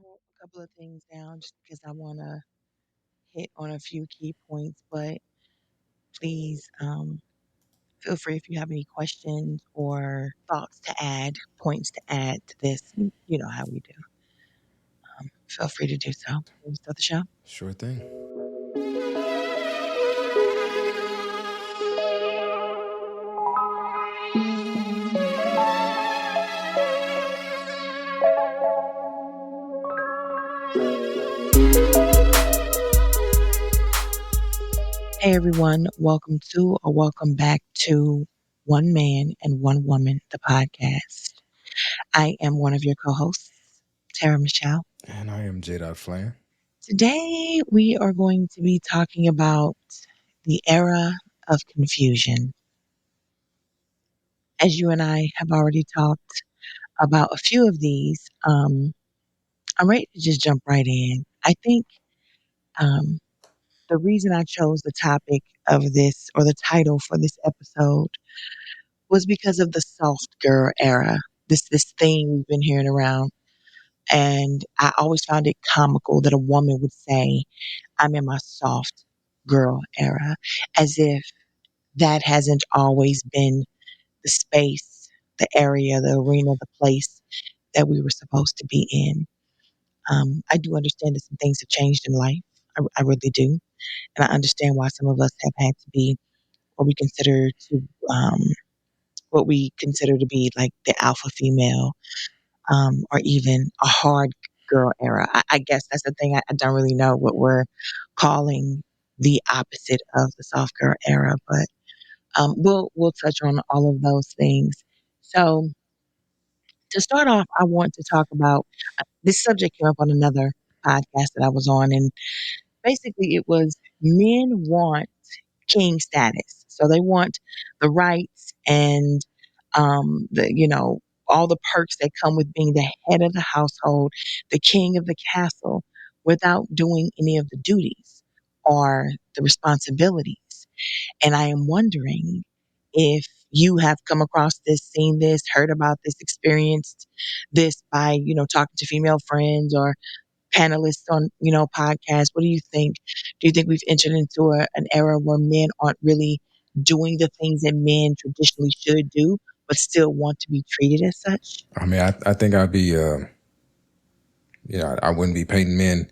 wrote a couple of things down just because I want to hit on a few key points, but please feel free if you have any questions or thoughts to add, points to add to this. You know how we do. Feel free to do so. Can we start the show? Sure thing. Hey everyone, welcome to or welcome back to One Man and One Woman, the podcast. I am one of your co-hosts, Tara Michelle. And I am J. Flan. Today we are going to be talking about the era of confusion. As you and I have already talked about a few of these, I'm ready to just jump right in. I think um, the reason I chose the topic of this or the title for this episode was because of the soft girl era. This thing we've been hearing around, and I always found it comical that a woman would say, "I'm in my soft girl era," as if that hasn't always been the space, the area, the arena, the place that we were supposed to be in. I do understand that some things have changed in life. I really do. And I understand why some of us have had to be what we consider to, um, what we consider to be like the alpha female, or even a hard girl era. I guess that's the thing. I don't really know what we're calling the opposite of the soft girl era, but we'll touch on all of those things. So to start off, I want to talk about this subject came up on another podcast that I was on, and basically it was men want king status, so they want the rights and the all the perks that come with being the head of the household, the king of the castle, without doing any of the duties or the responsibilities. And I am wondering if you have come across this, seen this, heard about this, experienced this by, talking to female friends or panelists on, podcasts. What do you think? Do you think we've entered into an era where men aren't really doing the things that men traditionally should do, but still want to be treated as such? I mean, I think I'd be, I wouldn't be painting men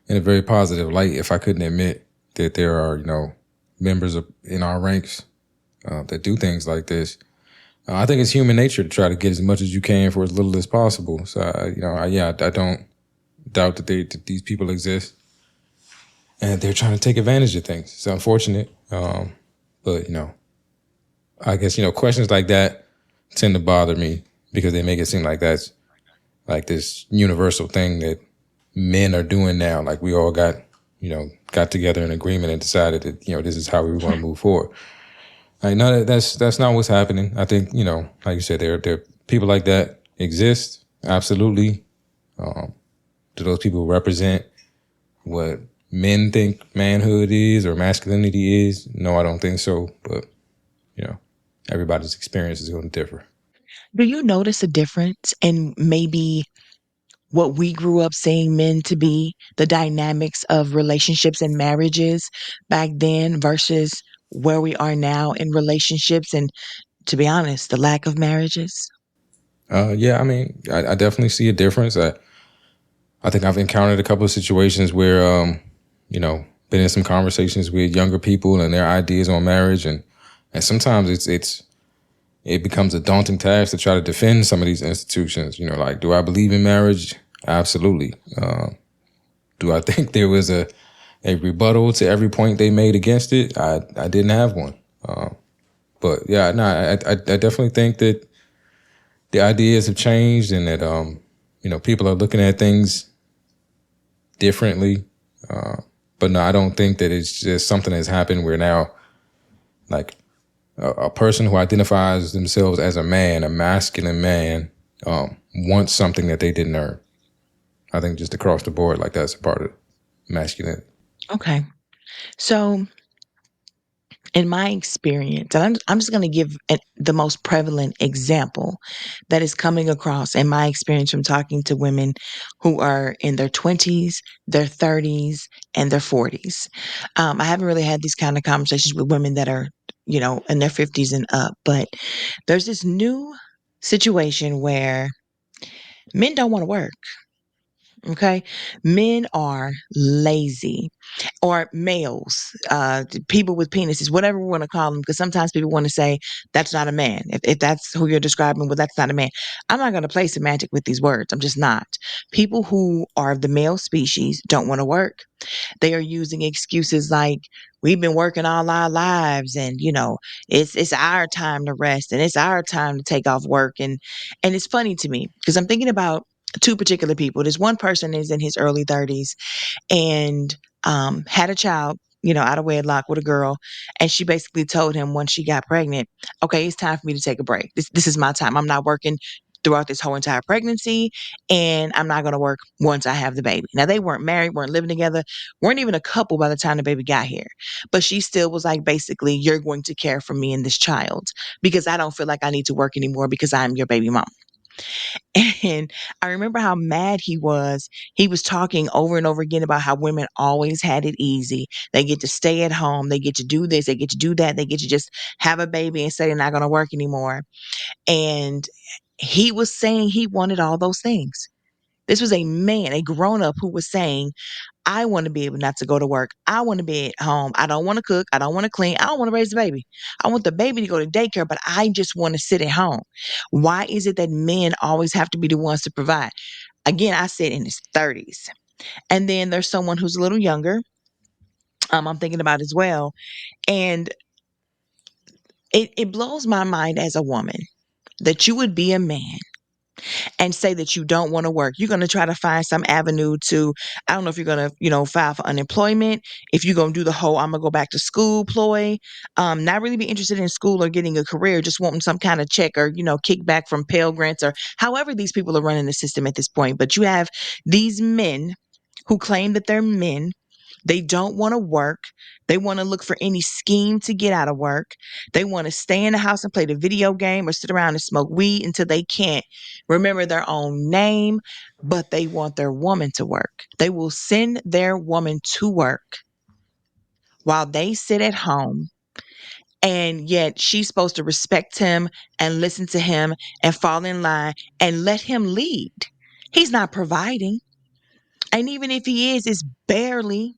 in a very positive light if I couldn't admit that there are, members in our ranks that do things like this. I think it's human nature to try to get as much as you can for as little as possible. So, I don't doubt that these people exist and they're trying to take advantage of things. It's unfortunate. But, I guess, questions like that tend to bother me because they make it seem like that's like this universal thing that men are doing now. Like we all got together in agreement and decided that, this is how we were going to move forward. Like, no, that's not what's happening. I think, like you said, there people like that exist. Absolutely. Do those people represent what men think manhood is or masculinity is? No, I don't think so. But, everybody's experience is going to differ. Do you notice a difference in maybe what we grew up seeing men to be, the dynamics of relationships and marriages back then versus where we are now in relationships and, to be honest, the lack of marriages? Yeah, I mean, I definitely see a difference. I think I've encountered a couple of situations where, been in some conversations with younger people and their ideas on marriage, and sometimes it becomes a daunting task to try to defend some of these institutions. Like, do I believe in marriage? Absolutely. Do I think there was a rebuttal to every point they made against it? I didn't have one. But yeah, no, I definitely think that the ideas have changed and that people are looking at things differently. But no, I don't think that it's just something that's happened where now, like, a person who identifies themselves as a man, a masculine man, wants something that they didn't earn. I think just across the board, like that's a part of masculinity. Okay. So in my experience, and I'm just going to give the most prevalent example that is coming across in my experience from talking to women who are in their 20s, their 30s, and their 40s. I haven't really had these kind of conversations with women that are, in their 50s and up, but there's this new situation where men don't want to work. Okay. Men are lazy, or males, people with penises, whatever we want to call them, because sometimes people want to say that's not a man. If that's who you're describing, well, that's not a man. I'm not going to play semantic with these words. I'm just not. People who are of the male species don't want to work. They are using excuses like, we've been working all our lives, and it's our time to rest, and it's our time to take off work. And it's funny to me because I'm thinking about two particular people. This one person is in his early 30s, and had a child, out of wedlock with a girl. And she basically told him once she got pregnant, okay, it's time for me to take a break. This is my time. I'm not working throughout this whole entire pregnancy, and I'm not going to work once I have the baby. Now, they weren't married, weren't living together, weren't even a couple by the time the baby got here. But she still was like, basically, you're going to care for me and this child because I don't feel like I need to work anymore because I'm your baby mom. And I remember how mad he was. He was talking over and over again about how women always had it easy. They get to stay at home. They get to do this. They get to do that. They get to just have a baby and say they're not going to work anymore. And he was saying he wanted all those things. This was a man, a grown up, who was saying, I want to be able not to go to work. I want to be at home. I don't want to cook. I don't want to clean. I don't want to raise the baby. I want the baby to go to daycare, but I just want to sit at home. Why is it that men always have to be the ones to provide? Again, I said in his 30s. And then there's someone who's a little younger, I'm thinking about as well. And it blows my mind as a woman that you would be a man and say that you don't want to work. You're going to try to find some avenue to, I don't know if you're going to, file for unemployment, if you're going to do the whole, I'm going to go back to school ploy, not really be interested in school or getting a career, just wanting some kind of check or, kickback from Pell Grants or however these people are running the system at this point. But you have these men who claim that they're men. They don't want to work. They want to look for any scheme to get out of work. They want to stay in the house and play the video game or sit around and smoke weed until they can't remember their own name, but they want their woman to work. They will send their woman to work while they sit at home. And yet she's supposed to respect him and listen to him and fall in line and let him lead. He's not providing. And even if he is, it's barely.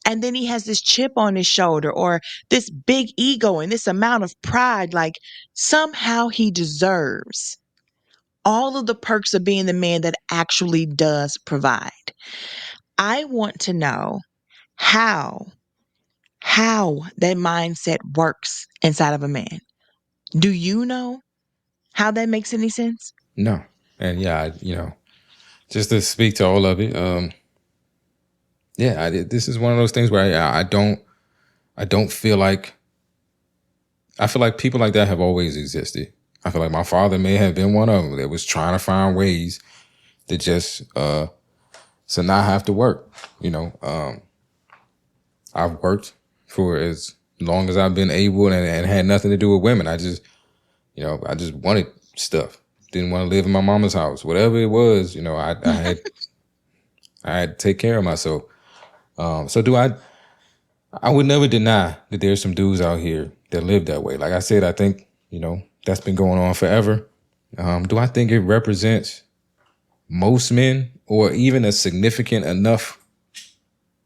And then he has this chip on his shoulder or this big ego and this amount of pride, like somehow he deserves all of the perks of being the man that actually does provide. I want to know how how that mindset works inside of a man. Do you know how that makes any sense? No. And yeah, just to speak to all of it, yeah, this is one of those things where I don't feel like, I feel like people like that have always existed. I feel like my father may have been one of them that was trying to find ways to just to not have to work. I've worked for as long as I've been able, and had nothing to do with women. I just wanted stuff. Didn't want to live in my mama's house. Whatever it was, I had to take care of myself. So do I would never deny that there's some dudes out here that live that way. Like I said, I think, that's been going on forever. Do I think it represents most men or even a significant enough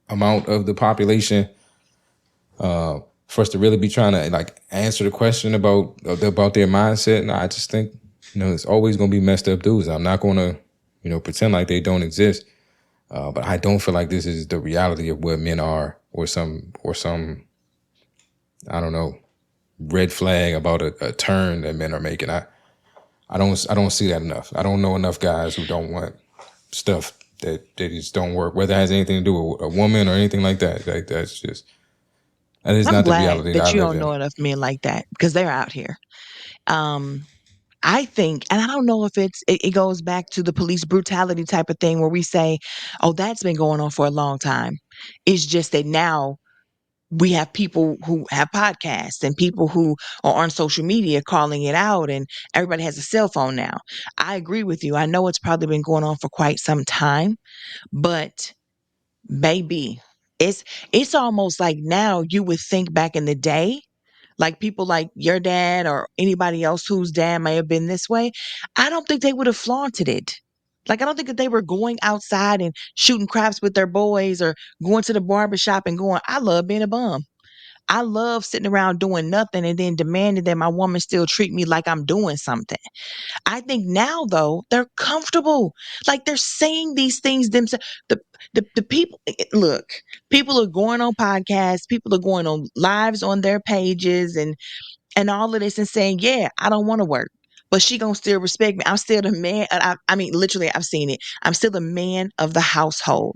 amount of the population for us to really be trying to like answer the question about their mindset? No, I just think, it's always going to be messed up dudes. I'm not going to, pretend like they don't exist. But I don't feel like this is the reality of what men are, or some I don't know, red flag about a turn that men are making. I don't see that enough. I don't know enough guys who don't want stuff that they just don't work, whether it has anything to do with a woman or anything like that. Like that is I'm not the glad reality that I that you live don't in. know enough men like that because they're out here. Um, I think, and I don't know if it goes back to the police brutality type of thing where we say, oh, that's been going on for a long time. It's just that now We have people who have podcasts and people who are on social media calling it out, and everybody has a cell phone now. I agree with you. I know it's probably been going on for quite some time, but baby, it's it's almost like now you would think back in the day, like people like your dad or anybody else whose dad may have been this way, I don't think they would have flaunted it. Like, I don't think that they were going outside and shooting craps with their boys or going to the barbershop and going, I love being a bum. I love sitting around doing nothing and then demanding that my woman still treat me like I'm doing something. I think now though, they're comfortable. Like they're saying these things themselves. The people look, people are going on podcasts, people are going on lives on their pages and all of this and saying, yeah, I don't want to work. But she gonna still respect me. I'm still the man. I mean, literally, I've seen it. I'm still the man of the household.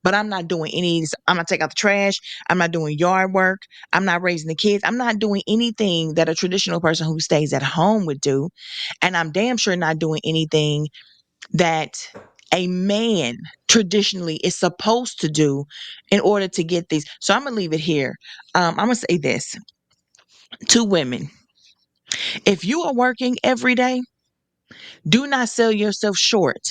But I'm not doing any. I'm not taking out the trash. I'm not doing yard work. I'm not raising the kids. I'm not doing anything that a traditional person who stays at home would do. And I'm damn sure not doing anything that a man traditionally is supposed to do in order to get these. So I'm gonna leave it here. I'm gonna say this to women: if you are working every day, do not sell yourself short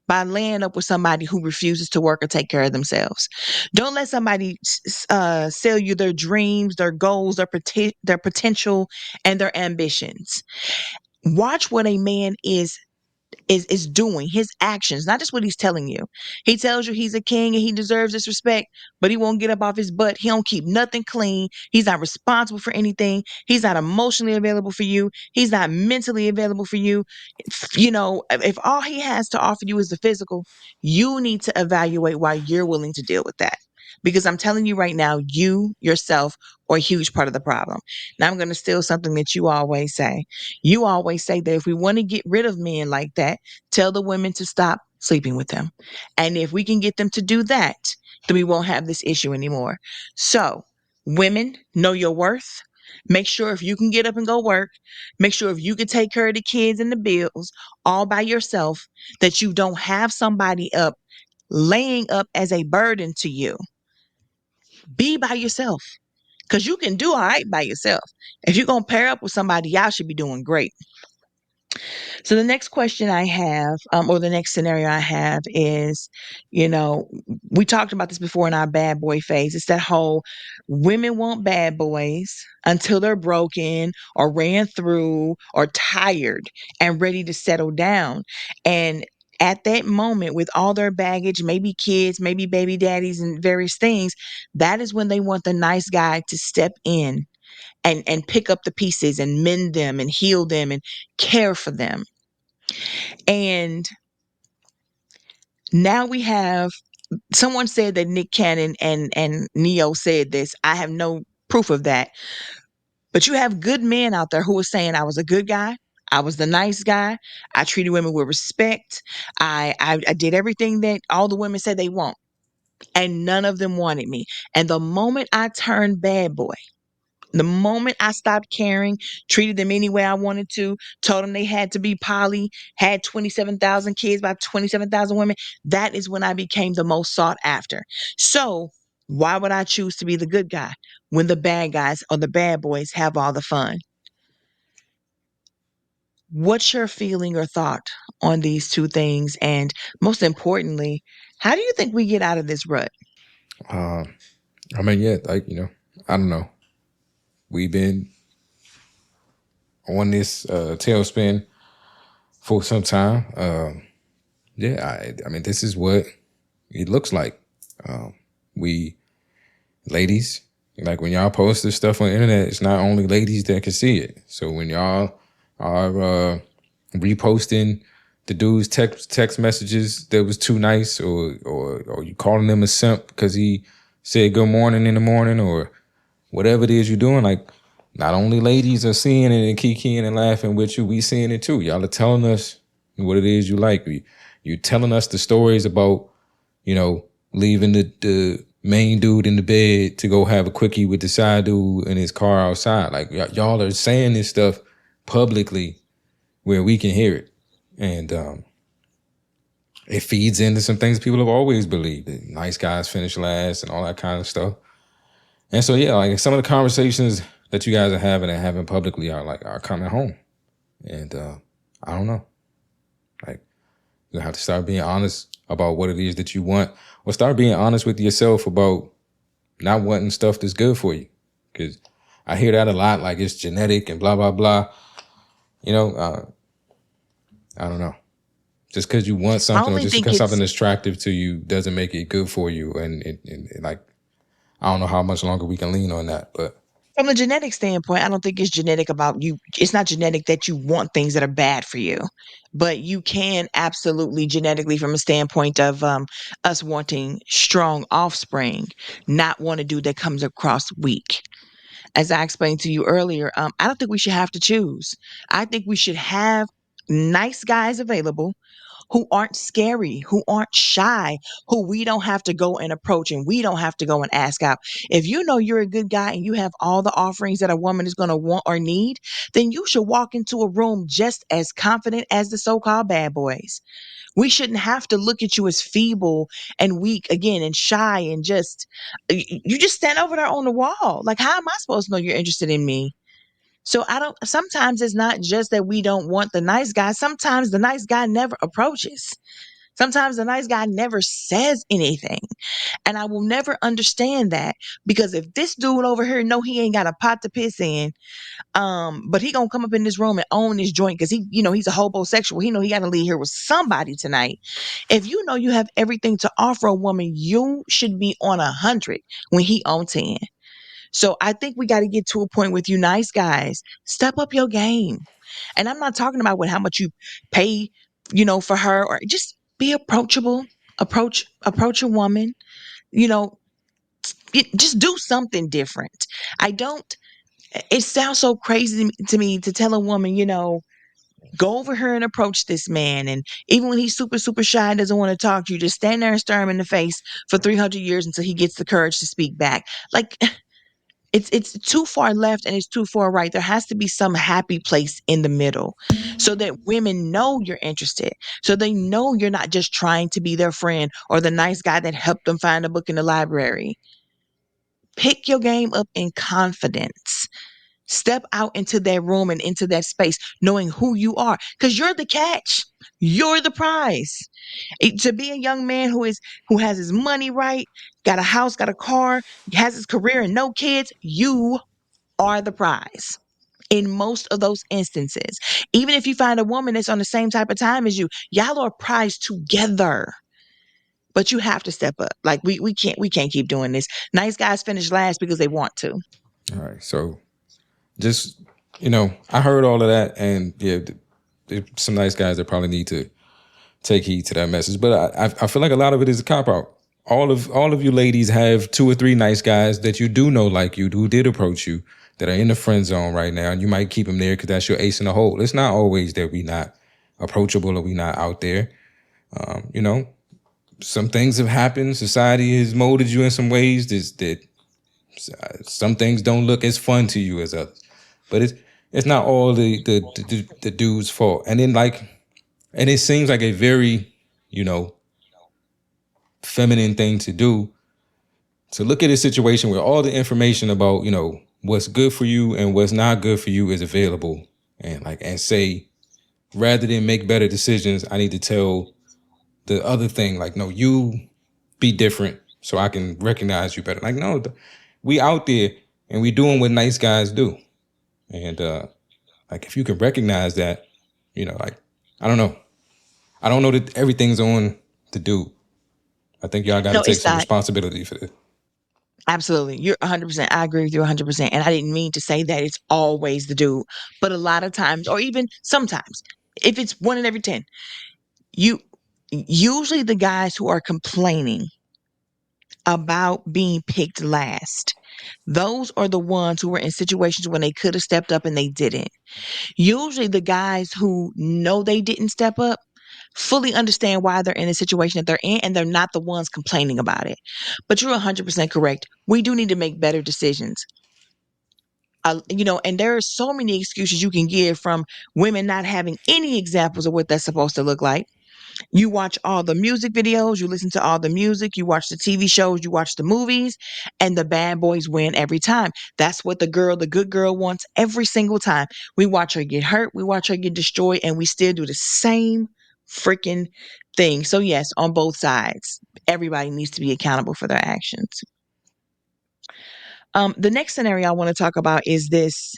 by laying up with somebody who refuses to work or take care of themselves. Don't let somebody sell you their dreams, their goals, their potential, and their ambitions. Watch what a man is doing, his actions, not just what he's telling you. He tells you he's a king and he deserves this respect, but he won't get up off his butt. He don't keep nothing clean. He's not responsible for anything. He's not emotionally available for you. He's not mentally available for you. You know, if all he has to offer you is the physical, you need to evaluate why you're willing to deal with that. Because I'm telling you right now, you yourself are a huge part of the problem. Now, I'm going to steal something that you always say. You always say that if we want to get rid of men like that, tell the women to stop sleeping with them. And if we can get them to do that, then we won't have this issue anymore. So, women, know your worth. Make sure if you can get up and go work, make sure if you can take care of the kids and the bills all by yourself, that you don't have somebody up laying up as a burden to you. Be by yourself because you can do all right by yourself. If you're going to pair up with somebody, y'all should be doing great. So the next question I have, or the next scenario I have is, you know, we talked about this before in our bad boy phase. It's that whole women want bad boys until they're broken or ran through or tired and ready to settle down. And at that moment, with all their baggage, maybe kids, maybe baby daddies, and various things, that is when they want the nice guy to step in and pick up the pieces and mend them and heal them and care for them. And now we have someone said that Nick Cannon and Neo said this. I have no proof of that. But you have good men out there who are saying I was a good guy. I was the nice guy. I treated women with respect. I did everything that all the women said they want. And none of them wanted me. And the moment I turned bad boy, the moment I stopped caring, treated them any way I wanted to, told them they had to be poly, had 27,000 kids by 27,000 women, that is when I became the most sought after. So, why would I choose to be the good guy when the bad guys or the bad boys have all the fun? What's your feeling or thought on these two things? And most importantly, how do you think we get out of this rut? Uh, I mean, yeah, like I don't know. We've been on this tailspin for some time. Yeah, I mean, this is what it looks like. Um, we ladies, like when y'all post this stuff on the internet, it's not only ladies that can see it. So when y'all are reposting the dude's text messages that was too nice, or you calling him a simp because he said good morning in the morning, or whatever it is you're doing, like not only ladies are seeing it and kikiing and laughing with you, we seeing it too. Y'all are telling us what it is you like. You're telling us the stories about, leaving the main dude in the bed to go have a quickie with the side dude in his car outside. Like y'all are saying this stuff publicly where we can hear it. And it feeds into some things people have always believed, that nice guys finish last and all that kind of stuff. And so yeah, like some of the conversations that you guys are having and having publicly are coming home. And I don't know. Like you have to start being honest about what it is that you want, or start being honest with yourself about not wanting stuff that's good for you. Because I hear that a lot, like it's genetic and blah blah blah. You know, I don't know. Just because you want I something, or only just think because it's something is attractive to you, doesn't make it good for you. Like I don't know how much longer we can lean on that, but from a genetic standpoint, I don't think it's genetic about you. It's not genetic that you want things that are bad for you, but you can absolutely genetically, from a standpoint of us wanting strong offspring, not want a dude that comes across weak. As I explained to you earlier, I don't think we should have to choose. I think we should have nice guys available who aren't scary, who aren't shy, who we don't have to go and approach and we don't have to go and ask out. If you know you're a good guy and you have all the offerings that a woman is going to want or need, then you should walk into a room just as confident as the so called bad boys. We shouldn't have to look at you as feeble and weak again and shy and just, you just stand over there on the wall. Like, how am I supposed to know you're interested in me? So I don't, sometimes it's not just that we don't want the nice guy. Sometimes the nice guy never approaches. Sometimes the nice guy never says anything. And I will never understand that, because if this dude over here know he ain't got a pot to piss in, but he gonna come up in this room and own this joint because he, he's a homosexual. He know he gotta leave here with somebody tonight. If you know you have everything to offer a woman, you should be on 100 when he on 10. So I think we got to get to a point with you nice guys. Step up your game. And I'm not talking about with how much you pay, for her, or just be approachable. Approach a woman, you know, just do something different. I don't It sounds so crazy to me to tell a woman, go over here and approach this man. And even when he's super, super shy and doesn't want to talk to you, just stand there and stare him in the face for 300 years until he gets the courage to speak back. Like, it's too far left and it's too far right. There has to be some happy place in the middle so that women know you're interested. So they know you're not just trying to be their friend or the nice guy that helped them find a book in the library. Pick your game up in confidence. Step out into that room and into that space knowing who you are, because you're the catch. You're the prize. To be a young man who has his money right, got a house, got a car, has his career and no kids, you are the prize in most of those instances. Even if you find a woman that's on the same type of time as you, y'all are prized together. But you have to step up. Like, we can't keep doing this. Nice guys finish last because they want to. all right. So just I heard all of that, and yeah, there's some nice guys that probably need to take heed to that message. But I feel like a lot of it is a cop out. All of you ladies have two or three nice guys that you do know like you, who did approach you, that are in the friend zone right now, and you might keep them there because that's your ace in the hole. It's not always that we not approachable or we not out there. You know, some things have happened. Society has molded you in some ways that some things don't look as fun to you as others. But it's not all the dude's fault. And then and it seems like a very you know feminine thing to do, to look at a situation where all the information about what's good for you and what's not good for you is available, and say, rather than make better decisions, I need to tell the other thing, like, no, you be different so I can recognize you better. Like, no, we out there and we doing what nice guys do. And like, if you can recognize that, like, I don't know. I don't know that everything's on the dude. I think y'all got to No, take it's some not. responsibility for this. Absolutely. You're 100%. I agree with you 100%. And I didn't mean to say that it's always the dude, but a lot of times, or even sometimes, if it's one in every 10, you usually the guys who are complaining about being picked last, those are the ones who were in situations when they could have stepped up and they didn't. Usually the guys who know they didn't step up fully understand why they're in the situation that they're in, and they're not the ones complaining about it. But you're 100% correct. We do need to make better decisions. And there are so many excuses you can give, from women not having any examples of what that's supposed to look like, You watch all the music videos, you listen to all the music, you watch the TV shows, you watch the movies, and the bad boys win every time. That's what the good girl wants every single time. We watch her get hurt, we watch her get destroyed, and we still do the same freaking thing. So, yes, on both sides, everybody needs to be accountable for their actions. The next scenario I want to talk about is this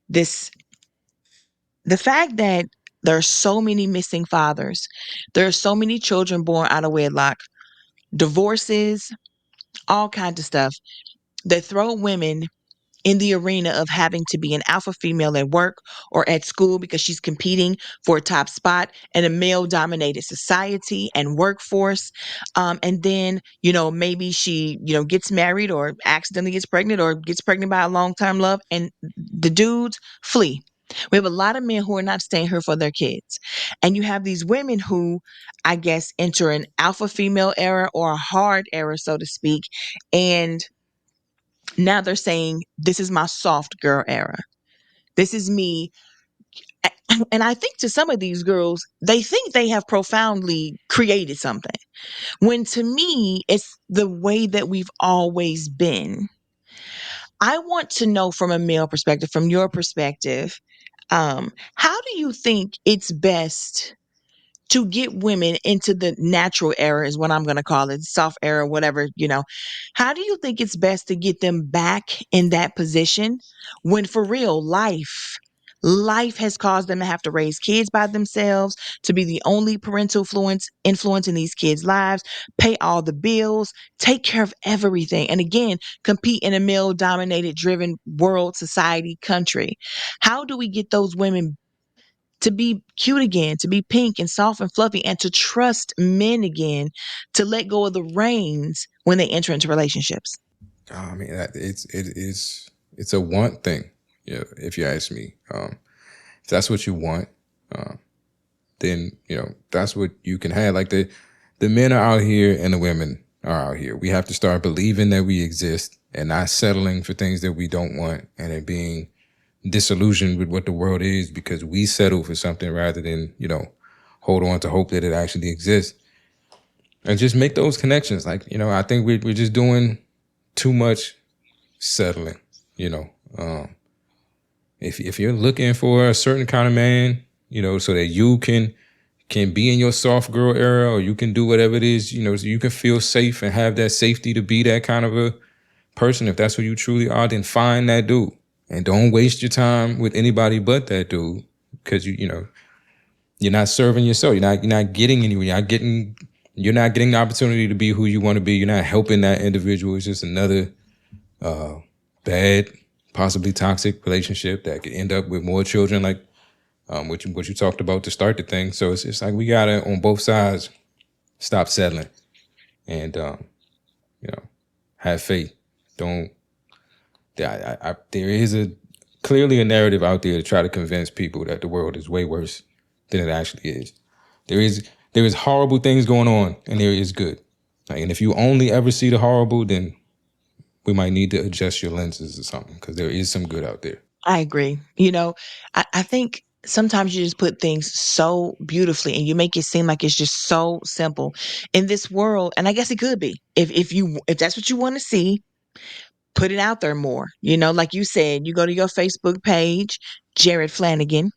the fact that there are so many missing fathers. There are so many children born out of wedlock, divorces, all kinds of stuff that throw women in the arena of having to be an alpha female at work or at school because she's competing for a top spot in a male dominated society and workforce. And then, maybe she, gets married or accidentally gets pregnant or gets pregnant by a long term love, and the dudes flee. We have a lot of men who are not staying here for their kids. And you have these women who, I guess, enter an alpha female era or a hard era, so to speak. And now they're saying, this is my soft girl era. This is me. And I think to some of these girls, they think they have profoundly created something. When to me, it's the way that we've always been. I want to know from a male perspective, from your perspective, how do you think it's best to get women into the natural era, is what I'm going to call it, soft era, whatever. How do you think it's best to get them back in that position when for real life has caused them to have to raise kids by themselves, to be the only parental influence in these kids' lives, pay all the bills, take care of everything, and again, compete in a male dominated driven world, society, country? How do we get those women to be cute again, to be pink and soft and fluffy, and to trust men again, to let go of the reins when they enter into relationships? I mean, it's a want thing. Yeah, if you ask me, if that's what you want, um, then that's what you can have. Like the men are out here and the women are out here. We have to start believing that we exist and not settling for things that we don't want, and then being disillusioned with what the world is because we settle for something rather than hold on to hope that it actually exists, and just make those connections. Like I think we're just doing too much settling. You know, um, if you're looking for a certain kind of man, so that you can be in your soft girl era, or you can do whatever it is, so you can feel safe and have that safety to be that kind of a person. If that's who you truly are, then find that dude and don't waste your time with anybody but that dude, because you're not serving yourself. You're not getting anywhere. You're not getting the opportunity to be who you want to be. You're not helping that individual. It's just another bad, possibly toxic relationship that could end up with more children, like what you talked about to start the thing. So it's like we gotta, on both sides, stop settling and you know have faith. Don't. There is a clearly a narrative out there to try to convince people that the world is way worse than it actually is. There is horrible things going on, and there is good. Like, and if you only ever see the horrible, then we might need to adjust your lenses or something, because there is some good out there. I agree. I think sometimes you just put things so beautifully and you make it seem like it's just so simple in this world. And I guess it could be, if that's what you want to see, put it out there more. Like you said, you go to your Facebook page, Jared Flanagan,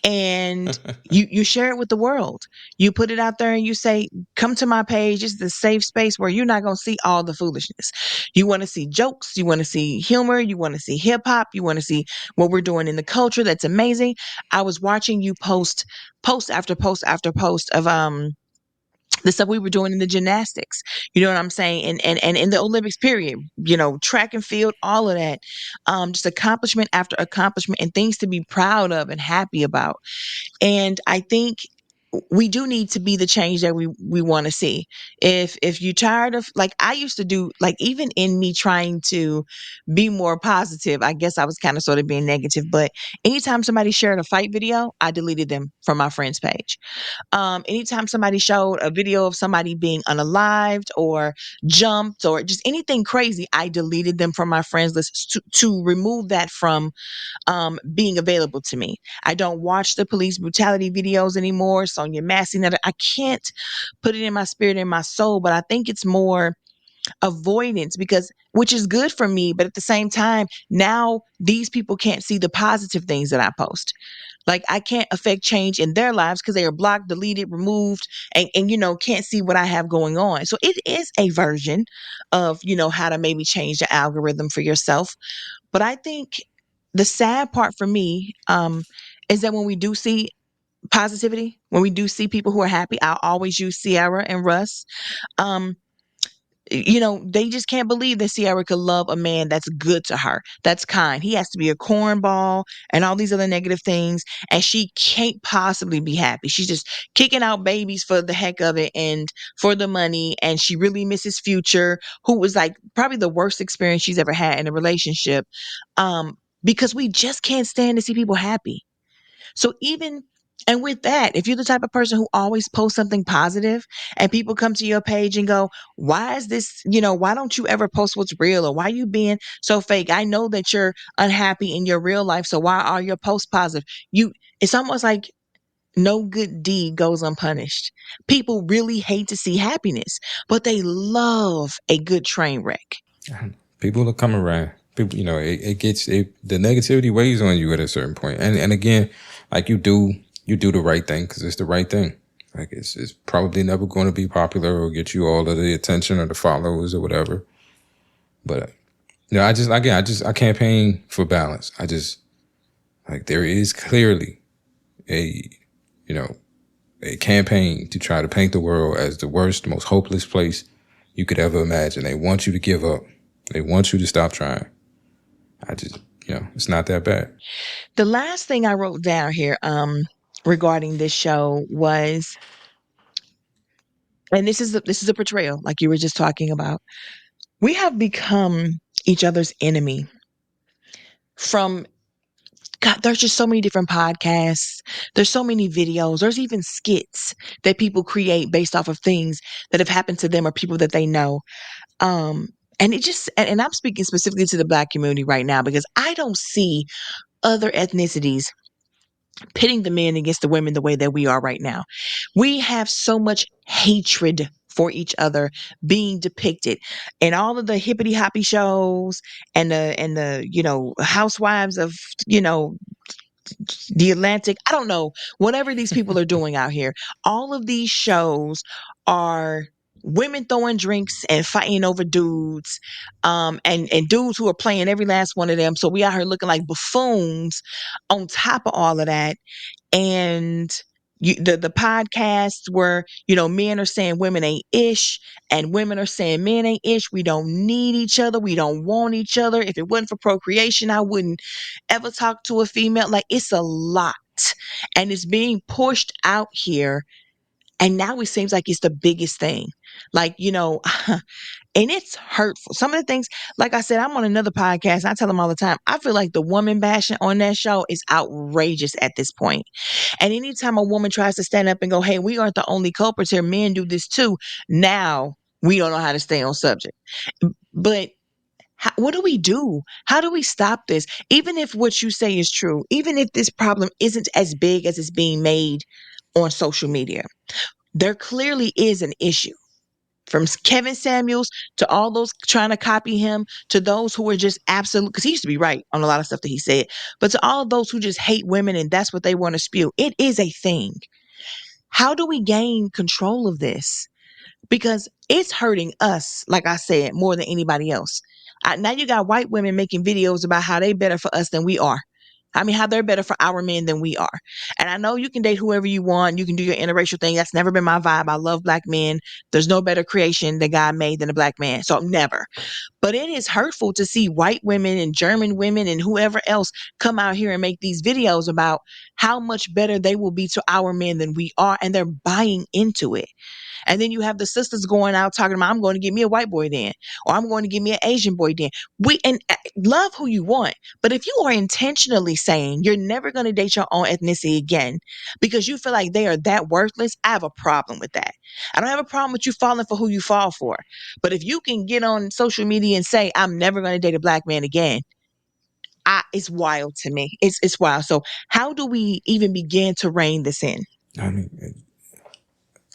and you share it with the world. You put it out there and you say, come to my page. It's the safe space where you're not going to see all the foolishness. You want to see jokes, you want to see humor, you want to see hip hop, you want to see what we're doing in the culture. That's amazing. I was watching you post after post after post of the stuff we were doing in the gymnastics. You know what I'm saying? And in the Olympics period, track and field, all of that. Just accomplishment after accomplishment, and things to be proud of and happy about. And I think we do need to be the change that we want to see. If you're tired of, like I used to do, like even in me trying to be more positive, I guess I was kind of sort of being negative. But anytime somebody shared a fight video, I deleted them from my friends page. Anytime somebody showed a video of somebody being unalived or jumped or just anything crazy, I deleted them from my friends list to remove that from being available to me. I don't watch the police brutality videos anymore. on your mask. And that I can't put it in my spirit and my soul, but I think it's more avoidance because which is good for me, but at the same time, now these people can't see the positive things that I post. Like I can't affect change in their lives because they are blocked, deleted, removed, and can't see what I have going on. So it is a version of, how to maybe change the algorithm for yourself. But I think the sad part for me is that when we do see positivity, when we do see people who are happy, I'll always use Sierra and Russ. Um, they just can't believe that Sierra could love a man that's good to her, that's kind. He has to be a cornball and all these other negative things, and she can't possibly be happy. She's just kicking out babies for the heck of it and for the money, and she really misses Future, who was like probably the worst experience she's ever had in a relationship, because we just can't stand to see people happy. So even and with that, if you're the type of person who always posts something positive and people come to your page and go, why is this, why don't you ever post what's real or why are you being so fake? I know that you're unhappy in your real life, so why are your posts positive? It's almost like no good deed goes unpunished. People really hate to see happiness, but they love a good train wreck. People will come around. People, the negativity weighs on you at a certain point. And again, like you do the right thing because it's the right thing. Like it's probably never going to be popular or get you all of the attention or the followers or whatever. But I campaign for balance. I just like there is clearly a you know a campaign to try to paint the world as the worst, most hopeless place you could ever imagine. They want you to give up. They want you to stop trying. I just, it's not that bad. The last thing I wrote down here regarding this show was, and this is a portrayal like you were just talking about. We have become each other's enemy from God, there's just so many different podcasts. There's so many videos. There's even skits that people create based off of things that have happened to them or people that they know. Um, and it just, and I'm speaking specifically to the Black community right now because I don't see other ethnicities pitting the men against the women the way that we are right now. We have so much hatred for each other being depicted in all of the hippity hoppy shows and the housewives of you know the Atlantic. I don't know, whatever these people are doing out here. All of these shows are women throwing drinks and fighting over dudes, and dudes who are playing every last one of them. So we out here looking like buffoons on top of all of that. And the podcast where men are saying women ain't ish and women are saying men ain't ish. We don't need each other. We don't want each other. If it wasn't for procreation, I wouldn't ever talk to a female. Like it's a lot, and it's being pushed out here. And now it seems like it's the biggest thing. Like, and it's hurtful. Some of the things, like I said, I'm on another podcast. I tell them all the time, I feel like the woman bashing on that show is outrageous at this point. And anytime a woman tries to stand up and go, hey, we aren't the only culprits here, men do this too. Now we don't know how to stay on subject. But what do we do? How do we stop this? Even if what you say is true, even if this problem isn't as big as it's being made on social media, there clearly is an issue. From Kevin Samuels to all those trying to copy him to those who are just absolute, because he used to be right on a lot of stuff that he said, but to all of those who just hate women and that's what they want to spew, it is a thing. How do we gain control of this? Because it's hurting us, like I said, more than anybody else. Now you got white women making videos about how they better for us than we are. I mean, how they're better for our men than we are. And I know you can date whoever you want. You can do your interracial thing. That's never been my vibe. I love black men. There's no better creation that God made than a black man. So never. But it is hurtful to see white women and German women and whoever else come out here and make these videos about how much better they will be to our men than we are. And they're buying into it. And then you have the sisters going out talking about, I'm going to get me a white boy then, or I'm going to get me an Asian boy then. Love who you want. But if you are intentionally saying you're never going to date your own ethnicity again because you feel like they are that worthless, I have a problem with that. I don't have a problem with you falling for who you fall for. But if you can get on social media and say, I'm never going to date a black man again, it's wild to me. It's wild. So how do we even begin to rein this in? I mean,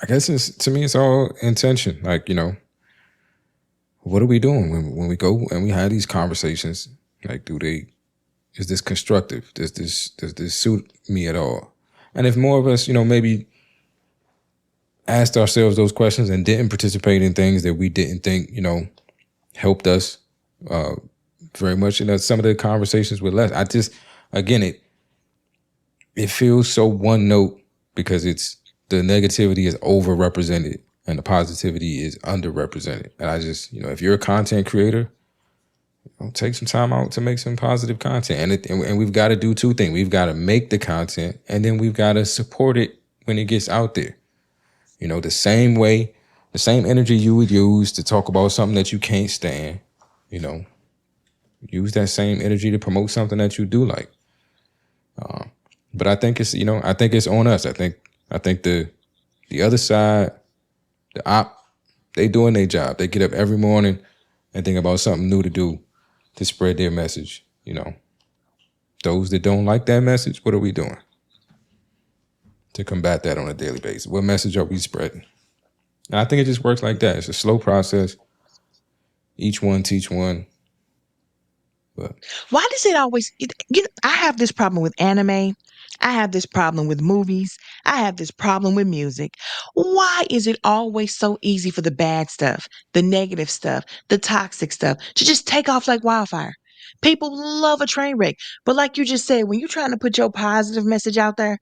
I guess it's to me it's all intention. Like, what are we doing when we go and we have these conversations? Like, do they is this constructive? Does this suit me at all? And if more of us, maybe asked ourselves those questions and didn't participate in things that we didn't think, helped us uh, very much, some of the conversations with less. I just, again, it feels so one note because it's the negativity is overrepresented and the positivity is underrepresented. And I just, if you're a content creator, take some time out to make some positive content. And we've got to do two things. We've got to make the content and then we've got to support it when it gets out there. The same way, the same energy you would use to talk about something that you can't stand, you know, use that same energy to promote something that you do like. But I think it's on us. I think the other side, the op, they doing their job. They get up every morning and think about something new to do to spread their message. Those that don't like that message, what are we doing to combat that on a daily basis? What message are we spreading? And I think it just works like that. It's a slow process. Each one teach one. But Why does it always I have this problem with anime. I have this problem with movies. I have this problem with music. Why is it always so easy for the bad stuff, the negative stuff, the toxic stuff to just take off like wildfire? People love a train wreck. But like you just said, when you're trying to put your positive message out there,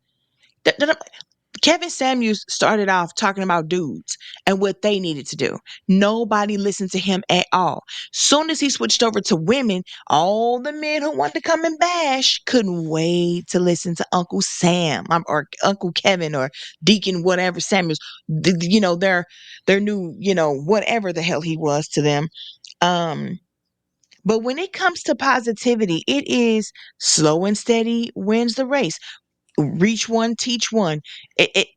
th- th- Kevin Samuels started off talking about dudes and what they needed to do. Nobody listened to him at all. Soon as he switched over to women, all the men who wanted to come and bash couldn't wait to listen to Uncle Sam or Uncle Kevin or Deacon whatever Samuels. Their new whatever the hell he was to them. Um, but when it comes to positivity, it is slow and steady wins the race. Reach one, teach one.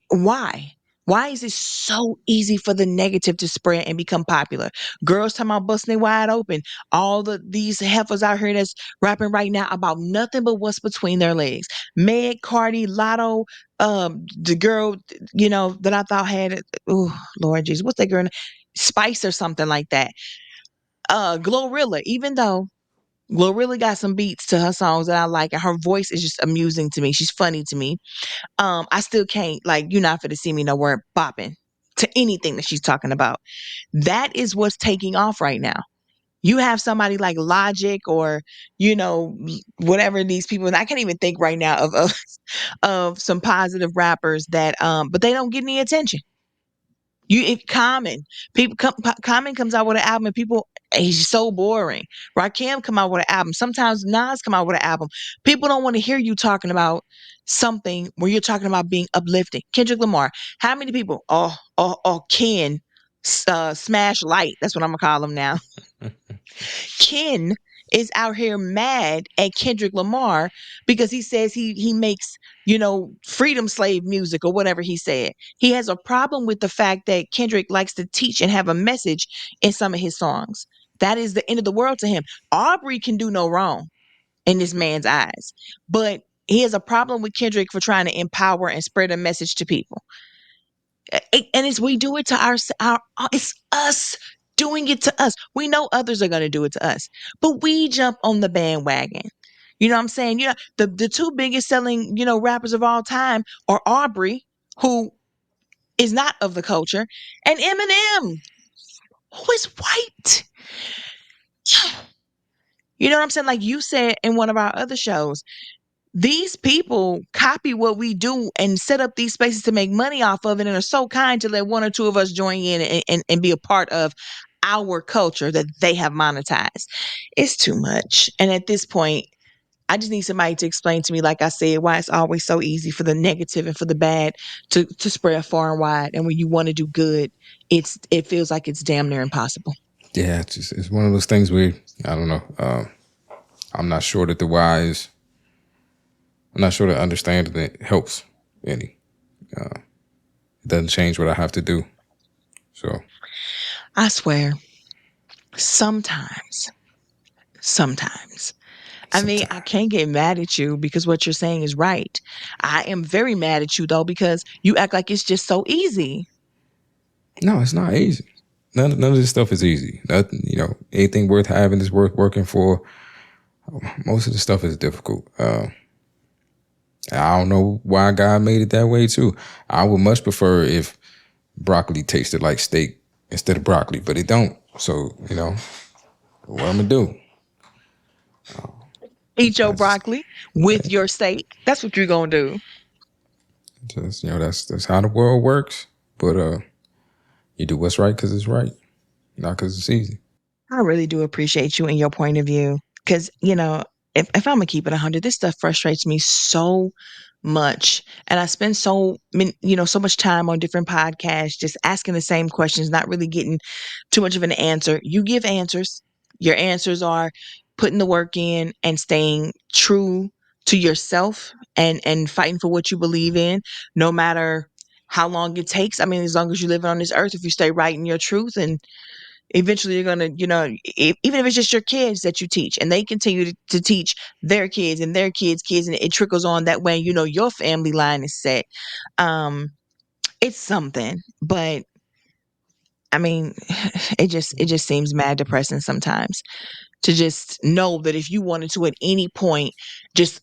Why? Why is it so easy for the negative to spread and become popular? Girls talking about busting it wide open. All these heifers out here that's rapping right now about nothing but what's between their legs. Meg, Cardi, Lotto, the girl, that I thought had oh Lord Jesus, what's that girl? Spice or something like that. Glorilla, even though Glorilla got some beats to her songs that I like, and her voice is just amusing to me. She's funny to me. I still can't like you're not to see me nowhere bopping to anything that she's talking about. That is what's taking off right now. You have somebody like Logic or whatever these people. And I can't even think right now of some positive rappers that but they don't get any attention. Common people Common comes out with an album and people he's so boring. Rakim come out with an album. Sometimes Nas come out with an album. People don't want to hear you talking about something where you're talking about being uplifting. Kendrick Lamar. How many people? Ken, Smash Light. That's what I'm gonna call him now. Ken is out here mad at Kendrick Lamar because he says he makes, freedom slave music or whatever he said. He has a problem with the fact that Kendrick likes to teach and have a message in some of his songs. That is the end of the world to him. Aubrey can do no wrong in this man's eyes. But he has a problem with Kendrick for trying to empower and spread a message to people. And it's we do it to it's us doing it to us. We know others are going to do it to us, but we jump on the bandwagon. You know what I'm saying? The two biggest selling, rappers of all time are Aubrey, who is not of the culture, and Eminem, who is white. You know what I'm saying? Like you said in one of our other shows, these people copy what we do and set up these spaces to make money off of it and are so kind to let one or two of us join in and be a part of our culture that they have monetized. It's too much. And at this point, I just need somebody to explain to me, like I said, why it's always so easy for the negative and for the bad to spread far and wide. And when you want to do good, it feels like it's damn near impossible. yeah, it's one of those things where I don't know. I'm not sure that the why is. I'm not sure that understanding it helps any. It doesn't change what I have to do. So I swear, sometimes, sometimes. I mean, I sometimes, can't get mad at you because what you're saying is right. I am very mad at you though because you act like it's just so easy. No, it's not easy. None of this stuff is easy. Nothing, anything worth having is worth working for. Most of the stuff is difficult. I don't know why God made it that way too. I would much prefer if broccoli tasted like steak instead of broccoli, but it don't. So what I'm gonna do? Eat your I just, broccoli with your steak. That's what you're gonna do. that's how the world works. But you do what's right because it's right, not because it's easy. I really do appreciate you and your point of view. Because, if I'm gonna keep it 100, this stuff frustrates me so much. And I spend so much time on different podcasts just asking the same questions, not really getting too much of an answer. You give answers. Your answers are putting the work in and staying true to yourself and fighting for what you believe in, no matter how long it takes. I mean, as long as you're living on this earth, if you stay right in your truth, and eventually you're gonna, even if it's just your kids that you teach, and they continue to teach their kids and their kids, and it trickles on that way. Your family line is set. Um, it's something, but I mean, it just seems mad depressing sometimes to just know that if you wanted to at any point just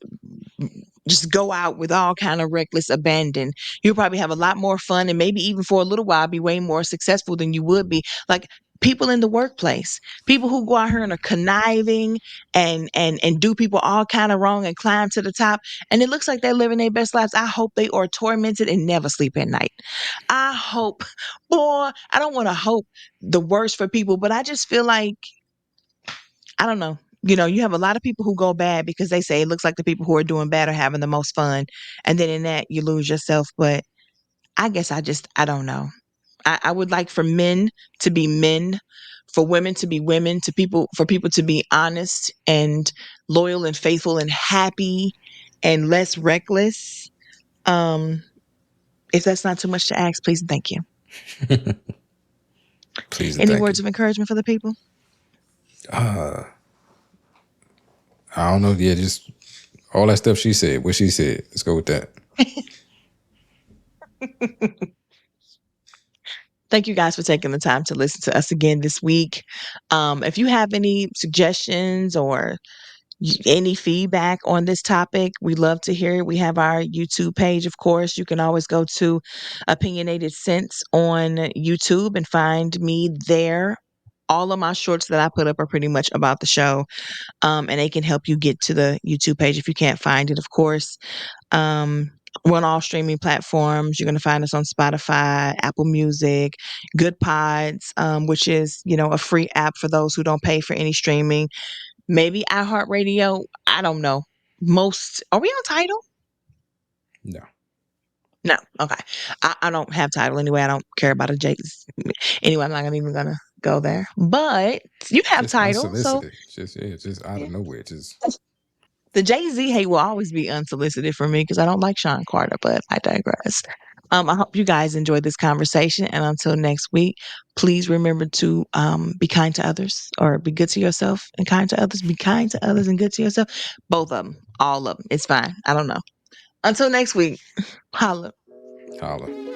just go out with all kind of reckless abandon, you'll probably have a lot more fun, and maybe even for a little while be way more successful than you would be. Like people in the workplace, people who go out here and are conniving and do people all kind of wrong and climb to the top, and it looks like they're living their best lives. I hope they are tormented and never sleep at night. I hope, boy, I don't want to hope the worst for people, but I just feel like, I don't know. You have a lot of people who go bad because they say it looks like the people who are doing bad are having the most fun. And then in that, you lose yourself. But I guess I don't know. I would like for men to be men, for women to be women, for people to be honest and loyal and faithful and happy and less reckless. Um, if that's not too much to ask, please and thank you. Please and Any thank words you. of encouragement for the people? Uh, I don't know. Yeah, just all that stuff she said. What she said. Let's go with that. Thank you guys for taking the time to listen to us again this week. If you have any suggestions or any feedback on this topic, we love to hear it. We have our YouTube page, of course. You can always go to Opinionated Sense on YouTube and find me there. All of my shorts that I put up are pretty much about the show, and they can help you get to the YouTube page if you can't find it, of course. Um, we're on all streaming platforms. You're going to find us on Spotify, Apple Music, Good Pods, which is, a free app for those who don't pay for any streaming. Maybe iHeartRadio. I don't know. Are we on Title? No. No. Okay. I don't have Title anyway. I don't care about a Jake's. Anyway, I'm not even going to go there. But you have Just Title. So unsolicited. Just out yeah. of nowhere. Just The Jay-Z hate will always be unsolicited for me because I don't like Sean Carter, but I digress. I hope you guys enjoyed this conversation. And until next week, please remember to be kind to others, or be good to yourself and kind to others. Be kind to others and good to yourself. Both of them, all of them. It's fine. I don't know. Until next week, holla. holler.